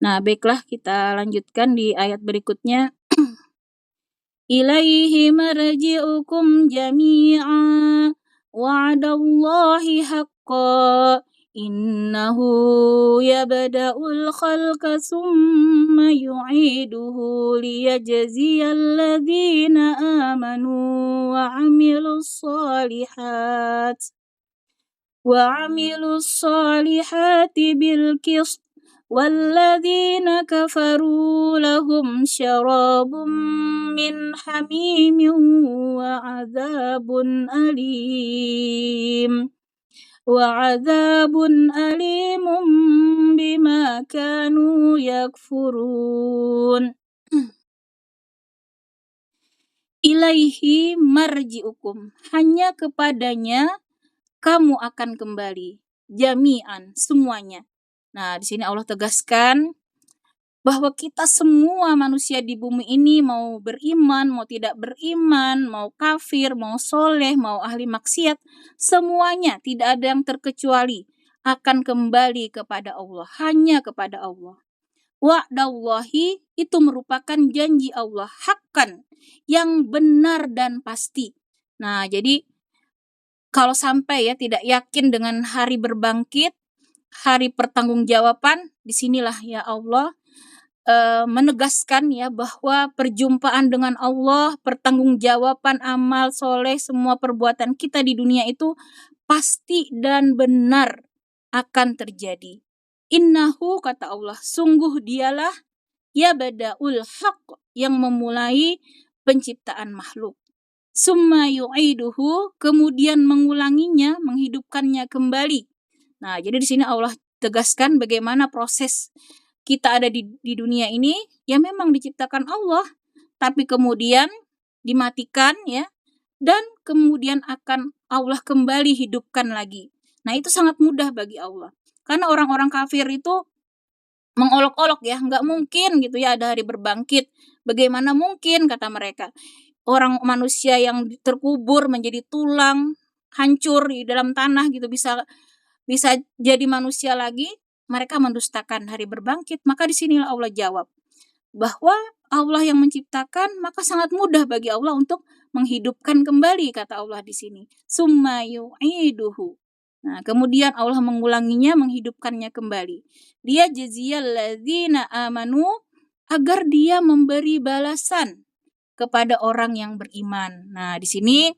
Nah, baiklah kita lanjutkan di ayat berikutnya. Ilaihi marji'ukum jami'a wa'adallahi haqqa innahu yabda'ul khalqa summa yu'iduhu liyajziyal ladzina amanu وعملوا الصالحات بالقسط والذين كفروا لهم شراب من حميم وعذاب أليم بما كانوا يكفرون. Ilaihi marji'ukum, hanya kepadanya kamu akan kembali, jami'an, semuanya. Nah, di sini Allah tegaskan bahwa kita semua manusia di bumi ini, mau beriman, mau tidak beriman, mau kafir, mau soleh, mau ahli maksiat, semuanya tidak ada yang terkecuali akan kembali kepada Allah, hanya kepada Allah. Wa'dallahi, itu merupakan janji Allah, hakkan, yang benar dan pasti. Nah, jadi kalau sampai ya tidak yakin dengan hari berbangkit, hari pertanggungjawaban, disinilah ya Allah menegaskan ya bahwa perjumpaan dengan Allah, pertanggungjawaban amal soleh, semua perbuatan kita di dunia itu pasti dan benar akan terjadi. Innahu, kata Allah, sungguh dialah ya badaul haq, yang memulai penciptaan makhluk. Summa yu'iduhu, kemudian mengulanginya, menghidupkannya kembali. Nah, jadi di sini Allah tegaskan bagaimana proses kita ada di dunia ini, ya memang diciptakan Allah, tapi kemudian dimatikan ya, dan kemudian akan Allah kembali hidupkan lagi. Nah, itu sangat mudah bagi Allah. Karena orang-orang kafir itu mengolok-olok ya, nggak mungkin gitu ya ada hari berbangkit. Bagaimana mungkin, kata mereka. Orang manusia yang terkubur menjadi tulang, hancur di dalam tanah gitu, bisa jadi manusia lagi, mereka mendustakan hari berbangkit. Maka di sinilah Allah jawab, bahwa Allah yang menciptakan, maka sangat mudah bagi Allah untuk menghidupkan kembali, kata Allah di sini. Summa yu'iduhu. Nah, kemudian Allah mengulanginya, menghidupkannya kembali. Dia jaziyal ladzina amanu, agar dia memberi balasan kepada orang yang beriman. Nah, di sini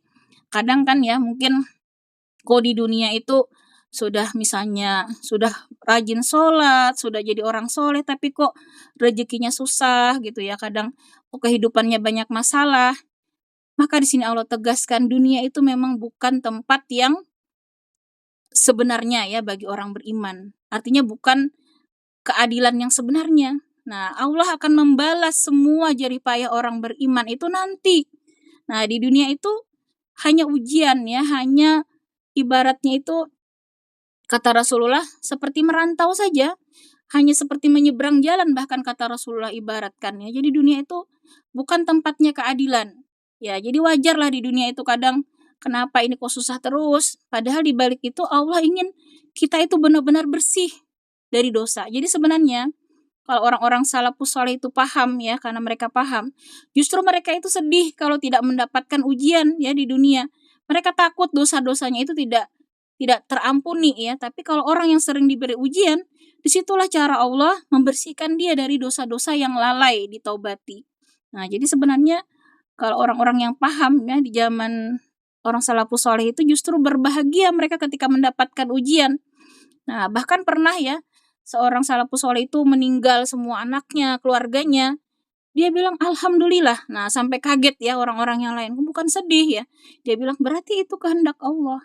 kadang kan ya mungkin kok di dunia itu sudah misalnya sudah rajin sholat, sudah jadi orang soleh, tapi kok rezekinya susah gitu ya, kadang kok kehidupannya banyak masalah. Maka di sini Allah tegaskan dunia itu memang bukan tempat yang sebenarnya ya bagi orang beriman. Artinya bukan keadilan yang sebenarnya. Nah, Allah akan membalas semua jerih payah orang beriman itu nanti. Nah, di dunia itu hanya ujian ya, hanya ibaratnya itu kata Rasulullah seperti merantau saja, hanya seperti menyeberang jalan bahkan kata Rasulullah ibaratkan ya. Jadi dunia itu bukan tempatnya keadilan. Ya, jadi wajarlah di dunia itu kadang kenapa ini kok susah terus, padahal di balik itu Allah ingin kita itu benar-benar bersih dari dosa. Jadi sebenarnya kalau orang-orang salafus saleh itu paham ya, karena mereka paham, justru mereka itu sedih kalau tidak mendapatkan ujian ya di dunia. Mereka takut dosa-dosanya itu tidak terampuni ya, tapi kalau orang yang sering diberi ujian, disitulah cara Allah membersihkan dia dari dosa-dosa yang lalai ditaubati. Nah, jadi sebenarnya kalau orang-orang yang paham ya di zaman orang salafus saleh itu justru berbahagia mereka ketika mendapatkan ujian. Nah, bahkan pernah ya seorang salafus saleh itu meninggal semua anaknya, keluarganya. Dia bilang alhamdulillah. Nah, sampai kaget ya orang-orang yang lain. Bukan sedih ya. Dia bilang berarti itu kehendak Allah.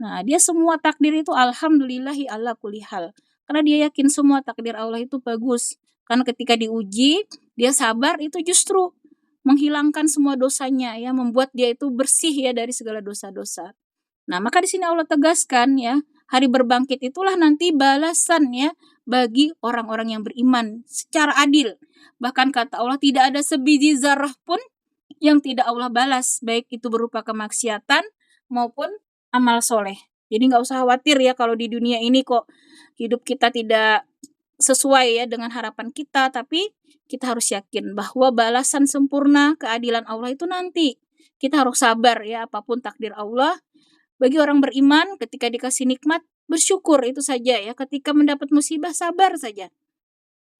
Nah, dia semua takdir itu alhamdulillahi ala kulli hal. Karena dia yakin semua takdir Allah itu bagus. Karena ketika diuji, dia sabar itu justru menghilangkan semua dosanya ya, membuat dia itu bersih ya dari segala dosa-dosa. Nah, maka di sini Allah tegaskan ya, hari berbangkit itulah nanti balasan ya bagi orang-orang yang beriman secara adil. Bahkan kata Allah tidak ada sebiji zarah pun yang tidak Allah balas, baik itu berupa kemaksiatan maupun amal soleh. Jadi nggak usah khawatir ya kalau di dunia ini kok hidup kita tidak sesuai ya dengan harapan kita, tapi kita harus yakin bahwa balasan sempurna keadilan Allah itu nanti. Kita harus sabar ya apapun takdir Allah. Bagi orang beriman ketika dikasih nikmat bersyukur itu saja ya, ketika mendapat musibah sabar saja.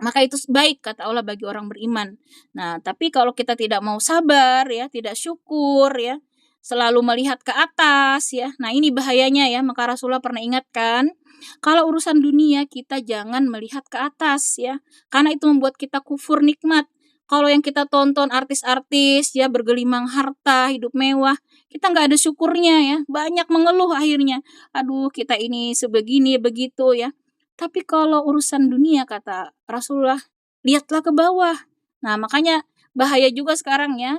Maka itu baik kata Allah bagi orang beriman. Nah, tapi kalau kita tidak mau sabar ya, tidak syukur ya, selalu melihat ke atas ya. Nah, ini bahayanya ya. Maka Rasulullah pernah ingatkan, kalau urusan dunia kita jangan melihat ke atas ya. Karena itu membuat kita kufur nikmat. Kalau yang kita tonton artis-artis ya bergelimang harta, hidup mewah, kita nggak ada syukurnya ya. Banyak mengeluh akhirnya. Aduh, kita ini sebegini begitu ya. Tapi kalau urusan dunia kata Rasulullah, lihatlah ke bawah. Nah, makanya bahaya juga sekarang ya,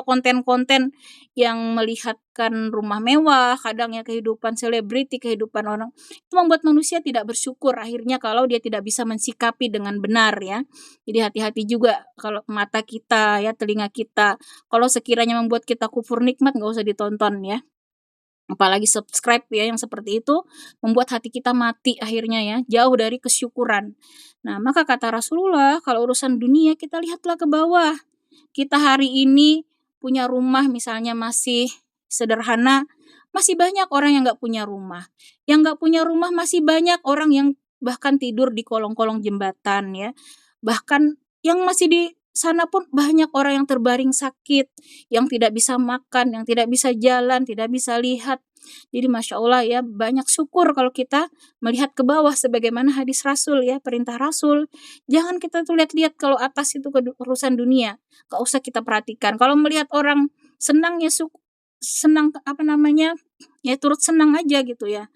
konten-konten yang melihatkan rumah mewah, kadang ya kehidupan selebriti, kehidupan orang, itu membuat manusia tidak bersyukur akhirnya kalau dia tidak bisa mensikapi dengan benar ya. Jadi hati-hati juga kalau mata kita ya, telinga kita, kalau sekiranya membuat kita kufur nikmat nggak usah ditonton ya. Apalagi subscribe ya yang seperti itu membuat hati kita mati akhirnya ya, jauh dari kesyukuran. Nah, maka kata Rasulullah, kalau urusan dunia kita lihatlah ke bawah. Kita hari ini punya rumah misalnya masih sederhana, masih banyak orang yang nggak punya rumah. Yang nggak punya rumah masih banyak orang yang bahkan tidur di kolong-kolong jembatan ya. Bahkan yang masih di sana pun banyak orang yang terbaring sakit, yang tidak bisa makan, yang tidak bisa jalan, tidak bisa lihat. Jadi Masya Allah ya, banyak syukur kalau kita melihat ke bawah sebagaimana hadis Rasul ya, perintah Rasul. Jangan kita tuh lihat-lihat kalau atas itu urusan dunia, gak usah kita perhatikan. Kalau melihat orang senang ya senang ya turut senang aja gitu ya.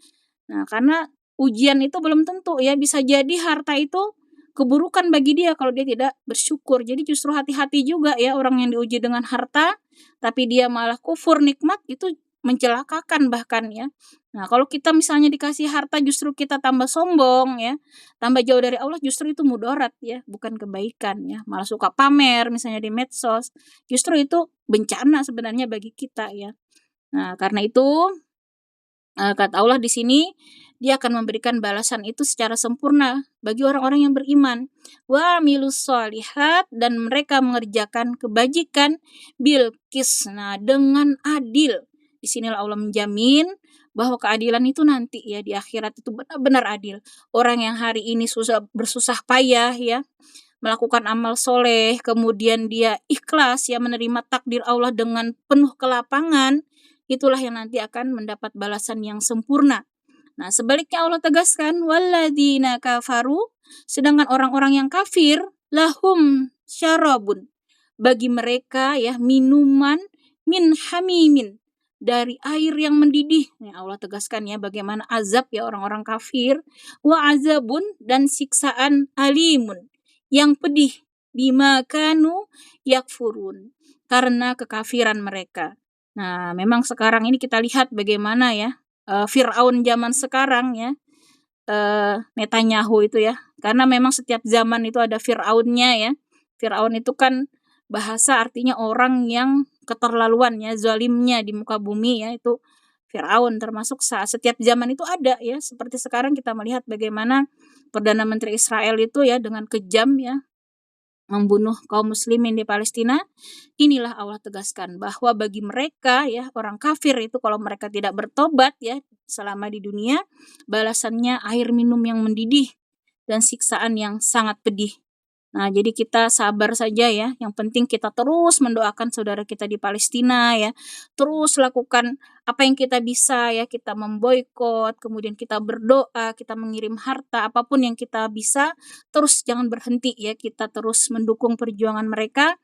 Nah, karena ujian itu belum tentu ya, bisa jadi harta itu keburukan bagi dia kalau dia tidak bersyukur. Jadi justru hati-hati juga ya orang yang diuji dengan harta, tapi dia malah kufur nikmat itu mencelakakan bahkan ya. Nah, kalau kita misalnya dikasih harta justru kita tambah sombong ya, tambah jauh dari Allah justru itu mudarat ya, bukan kebaikan ya. Malah suka pamer misalnya di medsos, justru itu bencana sebenarnya bagi kita ya. Nah, karena itu Kata Allah di sini, Dia akan memberikan balasan itu secara sempurna bagi orang-orang yang beriman. Wa amilus solihat, dan mereka mengerjakan kebajikan bil qis. Nah, dengan adil. Di sinilah Allah menjamin bahwa keadilan itu nanti ya di akhirat itu benar-benar adil. Orang yang hari ini bersusah payah ya melakukan amal soleh, kemudian dia ikhlas ya menerima takdir Allah dengan penuh kelapangan, itulah yang nanti akan mendapat balasan yang sempurna. Nah, sebaliknya Allah tegaskan, walladzina kafaru, sedangkan orang-orang yang kafir, lahum syarabun, bagi mereka ya minuman min hamimin, dari air yang mendidih. Ya, Allah tegaskan ya bagaimana azab ya orang-orang kafir, wa azabun, dan siksaan alimun, yang pedih, bima kanu yakfurun, karena kekafiran mereka. Nah, memang sekarang ini kita lihat bagaimana ya Firaun zaman sekarang ya, Netanyahu itu ya, karena memang setiap zaman itu ada Firaunnya ya. Firaun itu kan bahasa artinya orang yang keterlaluan ya, zalimnya di muka bumi ya, itu Firaun, termasuk setiap zaman itu ada ya. Seperti sekarang kita melihat bagaimana Perdana Menteri Israel itu ya dengan kejam ya membunuh kaum muslimin di Palestina. Inilah Allah tegaskan bahwa bagi mereka ya orang kafir itu kalau mereka tidak bertobat ya selama di dunia, balasannya air minum yang mendidih dan siksaan yang sangat pedih. Nah, jadi kita sabar saja ya. Yang penting kita terus mendoakan saudara kita di Palestina ya. Terus lakukan apa yang kita bisa ya. Kita memboikot, kemudian kita berdoa, kita mengirim harta, apapun yang kita bisa. Terus jangan berhenti ya. Kita terus mendukung perjuangan mereka.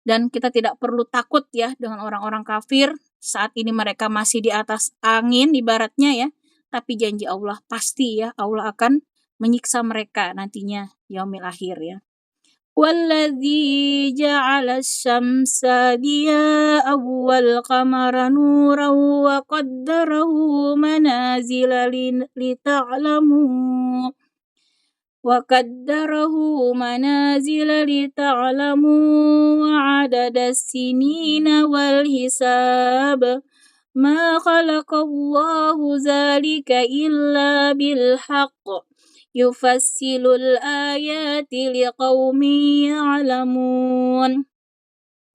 Dan kita tidak perlu takut ya dengan orang-orang kafir. Saat ini mereka masih di atas angin ibaratnya ya. Tapi janji Allah pasti ya Allah akan menyiksa mereka nantinya yaumil akhir ya. والذي جعل الشمس ضياء والقمر نورا وقدره منازل لتعلموا عدد السنين والحساب ما خلق الله ذلك إلا بالحق يفصل الآيات لقوم يعلمون.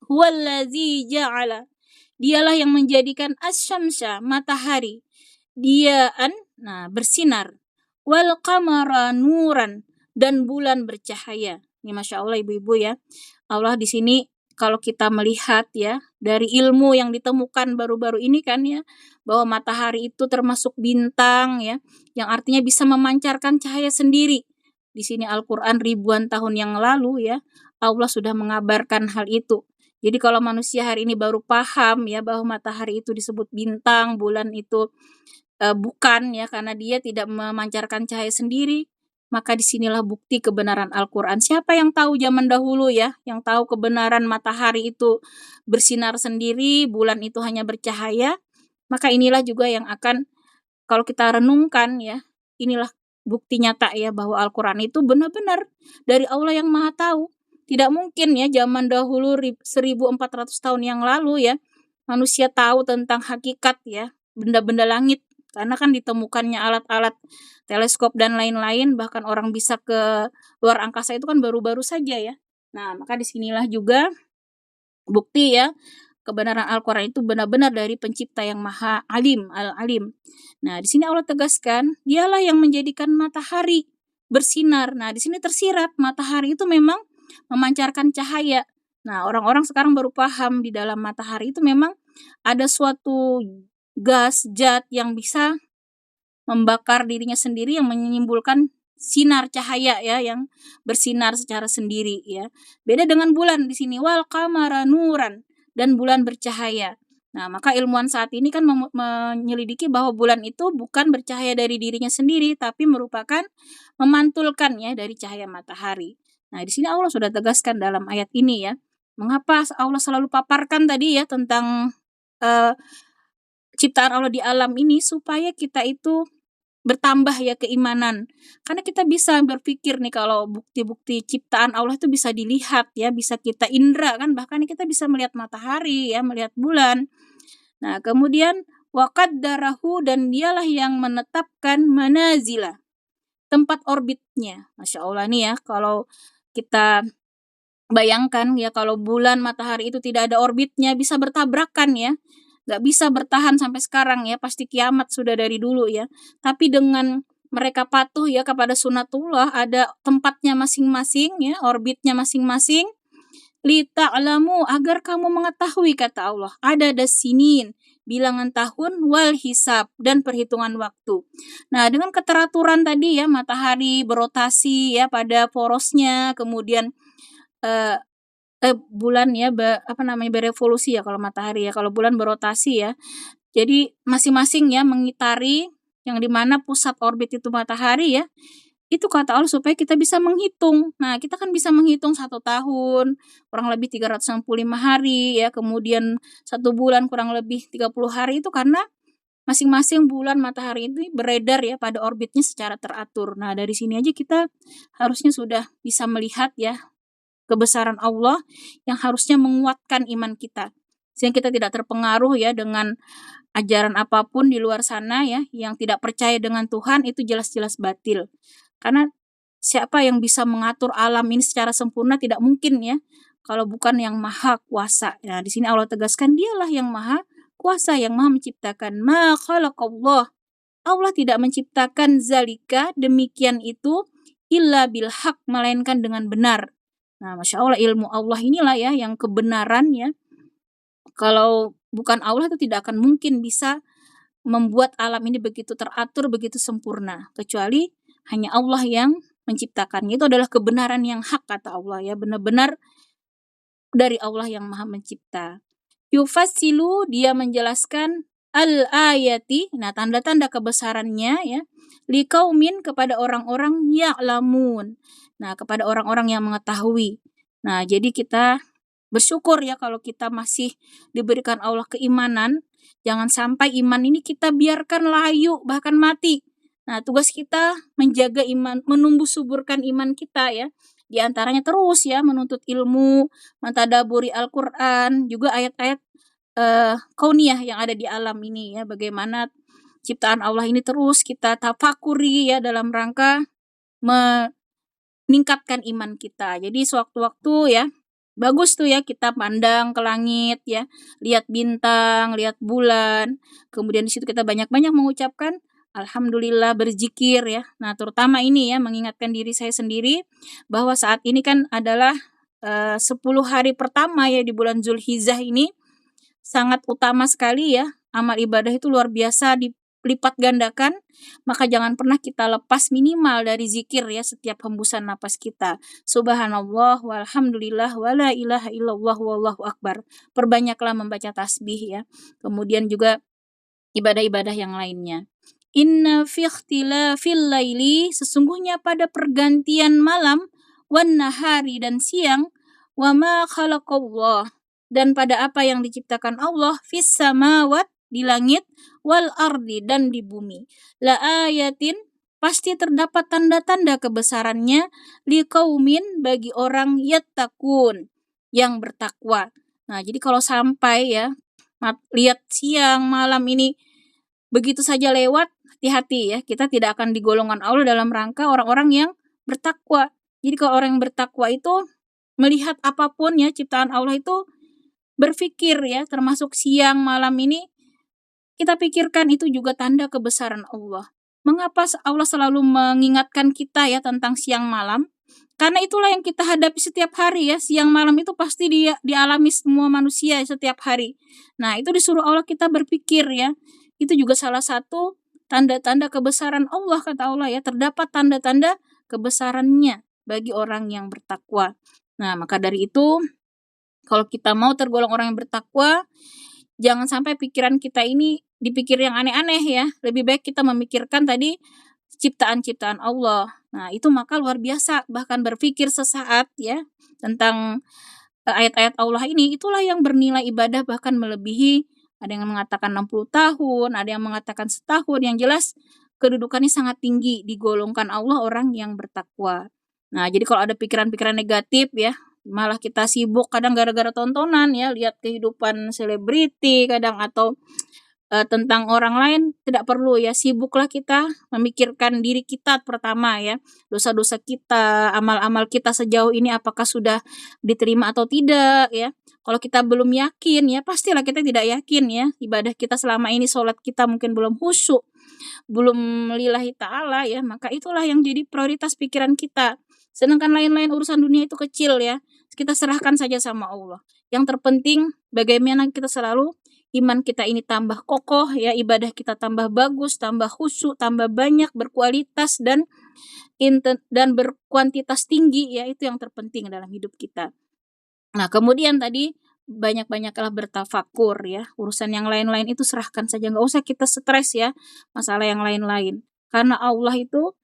Huwallazi ja'ala, dialah yang menjadikan asyamsa, matahari, diaan, nah bersinar, wal qamara nuran, dan bulan bercahaya. Ini Masya Allah ibu-ibu ya. Allah di sini kalau kita melihat ya dari ilmu yang ditemukan baru-baru ini kan ya, bahwa matahari itu termasuk bintang ya, yang artinya bisa memancarkan cahaya sendiri. Di sini Al-Quran ribuan tahun yang lalu ya, Allah sudah mengabarkan hal itu. Jadi kalau manusia hari ini baru paham ya bahwa matahari itu disebut bintang, bulan itu bukan ya karena dia tidak memancarkan cahaya sendiri, maka disinilah bukti kebenaran Al-Quran. Siapa yang tahu zaman dahulu ya, yang tahu kebenaran matahari itu bersinar sendiri, bulan itu hanya bercahaya, maka inilah juga yang akan kalau kita renungkan ya, inilah bukti nyata ya bahwa Al-Quran itu benar-benar dari Allah yang Maha Tahu. Tidak mungkin ya zaman dahulu 1400 tahun yang lalu ya, manusia tahu tentang hakikat ya, benda-benda langit. Karena kan ditemukannya alat-alat teleskop dan lain-lain, bahkan orang bisa ke luar angkasa itu kan baru-baru saja ya. Nah, maka disinilah juga bukti ya, kebenaran Al-Quran itu benar-benar dari pencipta yang maha alim, al-alim. Nah, di sini Allah tegaskan, dialah yang menjadikan matahari bersinar. Nah, di sini tersirat, matahari itu memang memancarkan cahaya. Nah, orang-orang sekarang baru paham di dalam matahari itu memang ada suatu gas, zat yang bisa membakar dirinya sendiri yang menimbulkan sinar cahaya ya yang bersinar secara sendiri ya. Beda dengan bulan di sini wal qamara nuran, dan bulan bercahaya. Nah, maka ilmuwan saat ini kan menyelidiki bahwa bulan itu bukan bercahaya dari dirinya sendiri tapi merupakan memantulkan ya dari cahaya matahari. Nah, di sini Allah sudah tegaskan dalam ayat ini ya. Mengapa Allah selalu paparkan tadi ya tentang ciptaan Allah di alam ini supaya kita itu bertambah ya keimanan. Karena kita bisa berpikir nih kalau bukti-bukti ciptaan Allah itu bisa dilihat ya, bisa kita indra kan, bahkan kita bisa melihat matahari ya, melihat bulan. Nah, kemudian wa qaddarahu, dan dialah yang menetapkan manazila, tempat orbitnya. Masya Allah nih ya, kalau kita bayangkan ya, kalau bulan, matahari itu tidak ada orbitnya, bisa bertabrakan ya. Nggak bisa bertahan sampai sekarang ya, pasti kiamat sudah dari dulu ya. Tapi dengan mereka patuh ya kepada sunatullah, ada tempatnya masing-masing ya, orbitnya masing-masing. Lita'lamu, agar kamu mengetahui, kata Allah, ada sinin, bilangan tahun, wal hisab, dan perhitungan waktu. Nah, dengan keteraturan tadi ya, matahari berotasi ya pada porosnya, kemudian eh, bulan ya berevolusi ya kalau matahari ya, kalau bulan berotasi ya. Jadi masing-masing ya mengitari, yang dimana pusat orbit itu matahari ya. Itu kata Allah supaya kita bisa menghitung. Nah, kita kan bisa menghitung 1 tahun, kurang lebih 365 hari ya, kemudian 1 bulan kurang lebih 30 hari, itu karena masing-masing bulan, matahari ini beredar ya pada orbitnya secara teratur. Nah, dari sini aja kita harusnya sudah bisa melihat ya kebesaran Allah yang harusnya menguatkan iman kita. Sehingga kita tidak terpengaruh ya dengan ajaran apapun di luar sana ya, yang tidak percaya dengan Tuhan itu jelas-jelas batil. Karena siapa yang bisa mengatur alam ini secara sempurna, tidak mungkin ya, kalau bukan yang maha kuasa. Nah, di sini Allah tegaskan dialah yang maha kuasa, yang maha menciptakan. Ma khalaqallah. Allah tidak menciptakan zalika, demikian itu, illa bil haq, melainkan dengan benar. Nah, Masya Allah, ilmu Allah inilah ya yang kebenaran ya. Kalau bukan Allah itu tidak akan mungkin bisa membuat alam ini begitu teratur, begitu sempurna. Kecuali hanya Allah yang menciptakannya. Itu adalah kebenaran yang hak, kata Allah ya. Benar-benar dari Allah yang maha mencipta. Yufassilu, dia menjelaskan al-ayati, nah tanda-tanda kebesarannya ya, liqaumin, kepada orang-orang ya'lamun. Nah, kepada orang-orang yang mengetahui. Nah, jadi kita bersyukur ya kalau kita masih diberikan Allah keimanan. Jangan sampai iman ini kita biarkan layu, bahkan mati. Nah, tugas kita menjaga iman, menumbuh suburkan iman kita ya. Di antaranya terus ya menuntut ilmu, mentadaburi Al-Qur'an, juga ayat-ayat kauniyah yang ada di alam ini ya. Bagaimana ciptaan Allah ini terus kita tafakuri ya, dalam rangka meningkatkan iman kita. Jadi sewaktu-waktu ya, bagus tuh ya kita pandang ke langit ya, lihat bintang, lihat bulan, kemudian di situ kita banyak-banyak mengucapkan alhamdulillah, berzikir ya. Nah, terutama ini ya, mengingatkan diri saya sendiri bahwa saat ini kan adalah 10 hari pertama ya di bulan Zulhijjah ini, sangat utama sekali ya. Amal ibadah itu luar biasa dilipat gandakan, maka jangan pernah kita lepas minimal dari zikir ya setiap hembusan napas kita. Subhanallah walhamdulillah wala ilaha illallah wallahu akbar. Perbanyaklah membaca tasbih ya. Kemudian juga ibadah-ibadah yang lainnya. Inna fi ikhtilafil laili, sesungguhnya pada pergantian malam, wan nahari, dan siang, wa ma khalaqallah, dan pada apa yang diciptakan Allah, fis samawat, di langit, wal ardi, dan di bumi. La ayatin, pasti terdapat tanda-tanda kebesarannya, liqaumin, bagi orang yattaqun, yang bertakwa. Nah, jadi kalau sampai ya lihat siang malam ini begitu saja lewat, hati-hati ya, kita tidak akan digolongan Allah dalam rangka orang-orang yang bertakwa. Jadi kalau orang yang bertakwa itu melihat apapun ya ciptaan Allah itu berpikir ya, termasuk siang malam ini, kita pikirkan itu juga tanda kebesaran Allah. Mengapa Allah selalu mengingatkan kita ya tentang siang malam? Karena itulah yang kita hadapi setiap hari ya, siang malam itu pasti dialami semua manusia setiap hari. Nah, itu disuruh Allah kita berpikir ya. Itu juga salah satu tanda-tanda kebesaran Allah, kata Allah ya, terdapat tanda-tanda kebesarannya bagi orang yang bertakwa. Nah, maka dari itu, kalau kita mau tergolong orang yang bertakwa, jangan sampai pikiran kita ini dipikir yang aneh-aneh ya. Lebih baik kita memikirkan tadi ciptaan-ciptaan Allah. Nah, itu maka luar biasa, bahkan berpikir sesaat ya tentang ayat-ayat Allah ini, itulah yang bernilai ibadah bahkan melebihi, ada yang mengatakan 60 tahun, ada yang mengatakan setahun, yang jelas kedudukannya sangat tinggi, digolongkan Allah orang yang bertakwa. Nah, jadi kalau ada pikiran-pikiran negatif ya, malah kita sibuk kadang gara-gara tontonan ya, lihat kehidupan selebriti kadang, atau tentang orang lain tidak perlu ya, sibuklah kita memikirkan diri kita pertama ya, dosa-dosa kita, amal-amal kita sejauh ini apakah sudah diterima atau tidak ya. Kalau kita belum yakin ya, pastilah kita tidak yakin ya, ibadah kita selama ini, sholat kita mungkin belum khusyuk, belum lillahi ta'ala ya, maka itulah yang jadi prioritas pikiran kita. Sedangkan lain-lain urusan dunia itu kecil ya, kita serahkan saja sama Allah. Yang terpenting bagaimana kita selalu iman kita ini tambah kokoh ya, ibadah kita tambah bagus, tambah khusyuk, tambah banyak, berkualitas dan berkuantitas tinggi ya, itu yang terpenting dalam hidup kita. Nah, kemudian tadi banyak-banyaklah bertafakur ya, urusan yang lain-lain itu serahkan saja, nggak usah kita stres ya, masalah yang lain-lain. Karena Allah itu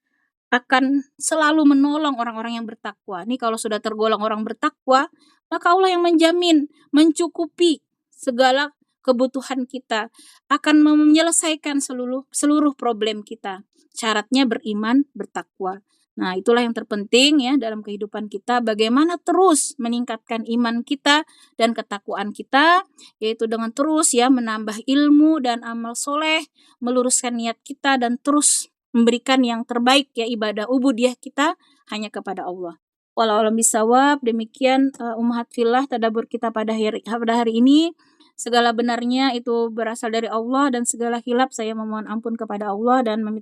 akan selalu menolong orang-orang yang bertakwa. Nih kalau sudah tergolong orang bertakwa, maka Allah yang menjamin, mencukupi segala kebutuhan kita, akan menyelesaikan seluruh problem kita. Syaratnya beriman, bertakwa. Nah, itulah yang terpenting ya dalam kehidupan kita, bagaimana terus meningkatkan iman kita dan ketakwaan kita, yaitu dengan terus ya menambah ilmu dan amal soleh, meluruskan niat kita dan terus memberikan yang terbaik ya, ibadah ubudiyah kita hanya kepada Allah. Wallahu a'lam bishawab. Demikian ummahat fillah tadabbur kita pada hari ini. Segala benarnya itu berasal dari Allah dan segala hilaf saya memohon ampun kepada Allah dan meminta